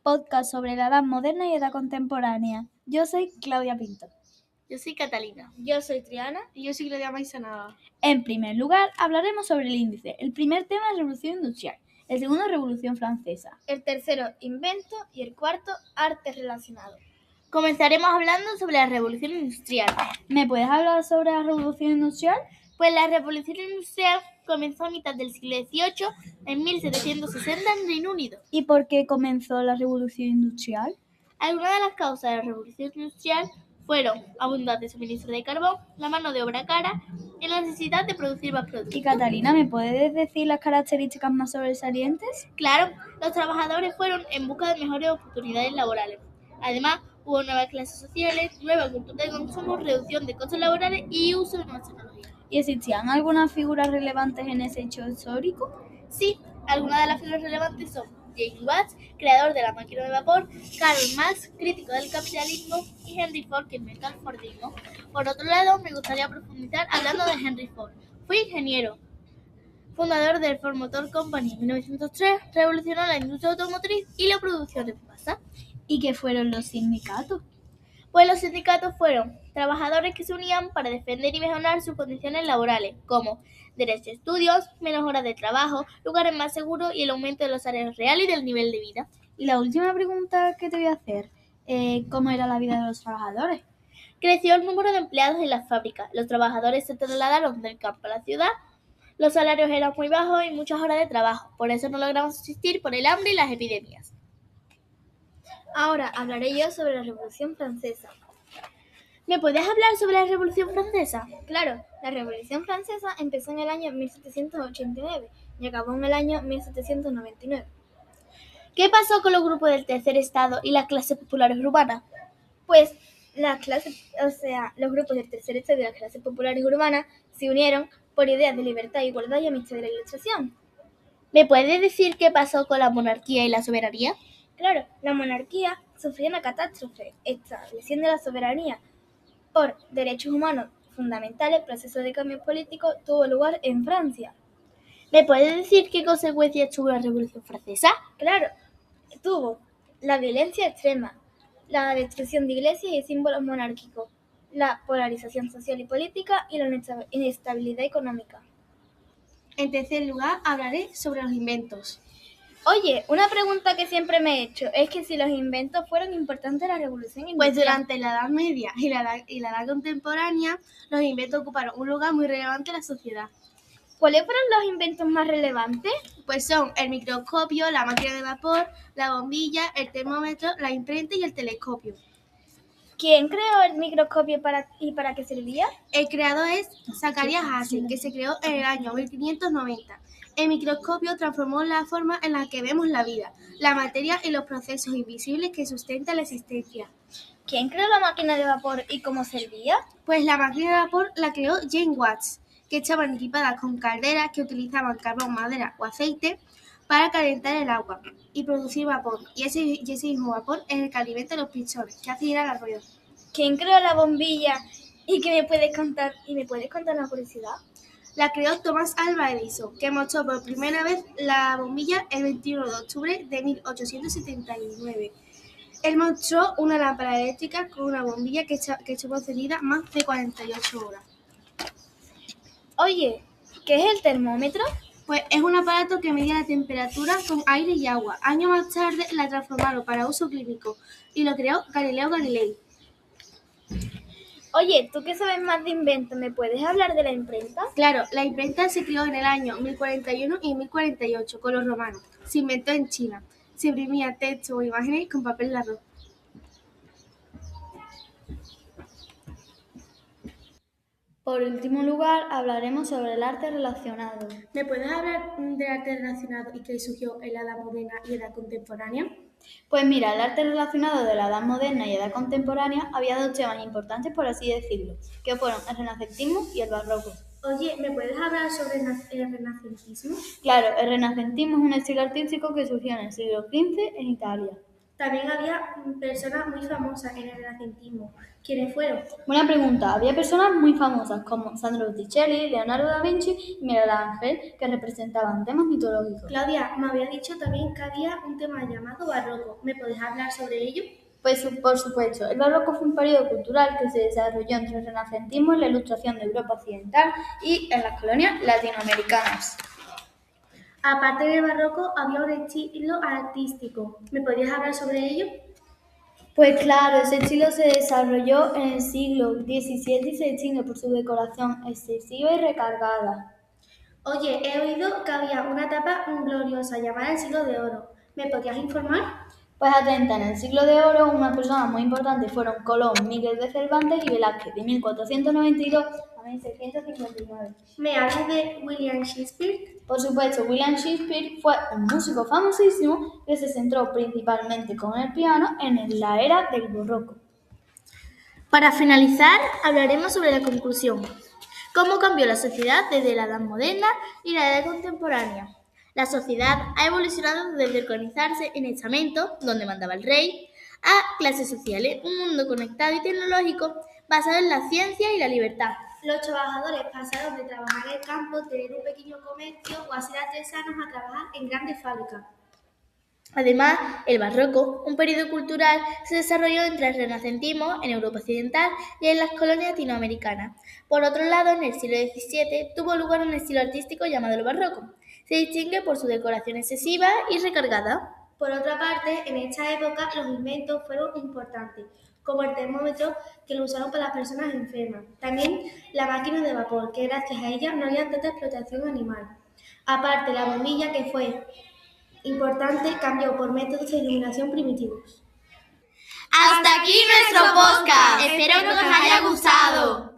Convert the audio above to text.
podcast sobre la edad moderna y edad contemporánea. Yo soy Claudia Pinto. Yo soy Catalina. Yo soy Triana. Y yo soy Claudia Maisanada. En primer lugar, hablaremos sobre el índice. El primer tema es Revolución Industrial. El segundo, Revolución Francesa. El tercero, invento. Y el cuarto, arte relacionado. Comenzaremos hablando sobre la Revolución Industrial. ¿Me puedes hablar sobre la Revolución Industrial? Pues la Revolución Industrial comenzó a mitad del siglo XVIII, en 1760, en Reino Unido. ¿Y por qué comenzó la Revolución Industrial? Algunas de las causas de la Revolución Industrial fueron abundante suministro de carbón, la mano de obra cara y la necesidad de producir más productos. Y Catalina, ¿me puedes decir las características más sobresalientes? Claro, los trabajadores fueron en busca de mejores oportunidades laborales. Además, hubo nuevas clases sociales, nueva cultura de consumo, reducción de costos laborales y uso de nuevas tecnologías. ¿Y existían algunas figuras relevantes en ese hecho histórico? Sí, algunas de las figuras relevantes son James Watt, creador de la máquina de vapor, Karl Marx, crítico del capitalismo, y Henry Ford, que inventó el Fordismo. Por otro lado, me gustaría profundizar hablando de Henry Ford. Fue ingeniero, fundador del Ford Motor Company en 1903, revolucionó la industria automotriz y la producción en masa. ¿Y qué fueron los sindicatos? Pues los sindicatos fueron trabajadores que se unían para defender y mejorar sus condiciones laborales, como derecho a estudios, menos horas de trabajo, lugares más seguros y el aumento de los salarios reales y del nivel de vida. Y la última pregunta que te voy a hacer, ¿cómo era la vida de los trabajadores? Creció el número de empleados en las fábricas, los trabajadores se trasladaron del campo a la ciudad, los salarios eran muy bajos y muchas horas de trabajo, por eso no logramos subsistir por el hambre y las epidemias. Ahora hablaré yo sobre la Revolución Francesa. ¿Me puedes hablar sobre la Revolución Francesa? Claro, la Revolución Francesa empezó en el año 1789 y acabó en el año 1799. ¿Qué pasó con los grupos del tercer estado y las clases populares urbanas? Pues los grupos del tercer estado y las clases populares urbanas se unieron por ideas de libertad, igualdad y amistad de la Ilustración. ¿Me puedes decir qué pasó con la monarquía y la soberanía? Claro, la monarquía sufrió una catástrofe, estableciendo la soberanía por derechos humanos fundamentales. El proceso de cambio político tuvo lugar en Francia. ¿Me puedes decir qué consecuencias tuvo la Revolución Francesa? Claro, tuvo la violencia extrema, la destrucción de iglesias y símbolos monárquicos, la polarización social y política y la inestabilidad económica. En tercer lugar, hablaré sobre los inventos. Oye, una pregunta que siempre me he hecho es que si los inventos fueron importantes en la Revolución Industrial. Pues durante la Edad Media y la Edad Contemporánea, los inventos ocuparon un lugar muy relevante en la sociedad. ¿Cuáles fueron los inventos más relevantes? Pues son el microscopio, la máquina de vapor, la bombilla, el termómetro, la imprenta y el telescopio. ¿Quién creó el microscopio y para qué servía? El creador es Zacharias Hazen, que se creó en el año 1590. El microscopio transformó la forma en la que vemos la vida, la materia y los procesos invisibles que sustentan la existencia. ¿Quién creó la máquina de vapor y cómo servía? Pues la máquina de vapor la creó James Watt, que estaban equipadas con calderas que utilizaban carbón, madera o aceite para calentar el agua y producir vapor. Y ese mismo vapor es el que alimenta los pistones, que hacen girar la rueda. ¿Quién creó la bombilla? ¿Y me puedes contar una curiosidad? La creó Thomas Alva Edison, que mostró por primera vez la bombilla el 21 de octubre de 1879. Él mostró una lámpara eléctrica con una bombilla que estuvo encendida más de 48 horas. Oye, ¿qué es el termómetro? Pues es un aparato que mide la temperatura con aire y agua. Años más tarde la transformaron para uso clínico y lo creó Galileo Galilei. Oye, ¿tú qué sabes más de inventos? ¿Me puedes hablar de la imprenta? Claro, la imprenta se creó en el año 1041 y 1048 con los romanos. Se inventó en China. Se imprimía texto o imágenes con papel de arroz. Por último lugar, hablaremos sobre el arte relacionado. ¿Me puedes hablar del arte relacionado y qué surgió en la Edad Moderna y Edad Contemporánea? Pues mira, el arte relacionado de la Edad Moderna y Edad Contemporánea había dos temas importantes, por así decirlo, que fueron el renacentismo y el barroco. Oye, ¿me puedes hablar sobre el renacentismo? Claro, el renacentismo es un estilo artístico que surgió en el siglo XV en Italia. También había personas muy famosas en el renacentismo. ¿Quiénes fueron? Buena pregunta. Había personas muy famosas como Sandro Botticelli, Leonardo da Vinci y Miguel Ángel que representaban temas mitológicos. Claudia, me había dicho también que había un tema llamado barroco. ¿Me podés hablar sobre ello? Pues por supuesto, el barroco fue un periodo cultural que se desarrolló entre el renacentismo y la ilustración de Europa occidental y en las colonias latinoamericanas. Aparte del barroco, había un estilo artístico. ¿Me podrías hablar sobre ello? Pues claro, ese estilo se desarrolló en el siglo XVII y se distingue por su decoración excesiva y recargada. Oye, he oído que había una etapa gloriosa llamada el siglo de oro. ¿Me podrías informar? Pues atenta, en el siglo de oro, unas personas muy importantes fueron Colón, Miguel de Cervantes y Velázquez, de 1492 a 1659. ¿Me hablas de William Shakespeare? Por supuesto, William Shakespeare fue un músico famosísimo que se centró principalmente con el piano en la era del barroco. Para finalizar, hablaremos sobre la conclusión. ¿Cómo cambió la sociedad desde la Edad Moderna y la Edad Contemporánea? La sociedad ha evolucionado desde organizarse en estamentos, donde mandaba el rey, a clases sociales, un mundo conectado y tecnológico basado en la ciencia y la libertad. Los trabajadores pasaron de trabajar en el campo, tener un pequeño comercio o ser artesanos a trabajar en grandes fábricas. Además, el barroco, un periodo cultural, se desarrolló entre el renacentismo en Europa occidental y en las colonias latinoamericanas. Por otro lado, en el siglo XVII tuvo lugar un estilo artístico llamado el barroco. Se distingue por su decoración excesiva y recargada. Por otra parte, en esta época los inventos fueron importantes, como el termómetro que lo usaron para las personas enfermas. También la máquina de vapor, que gracias a ella no había tanta explotación animal. Aparte, la bombilla, que fue importante, cambió por métodos de iluminación primitivos. Hasta aquí nuestro podcast. Espero que os haya gustado.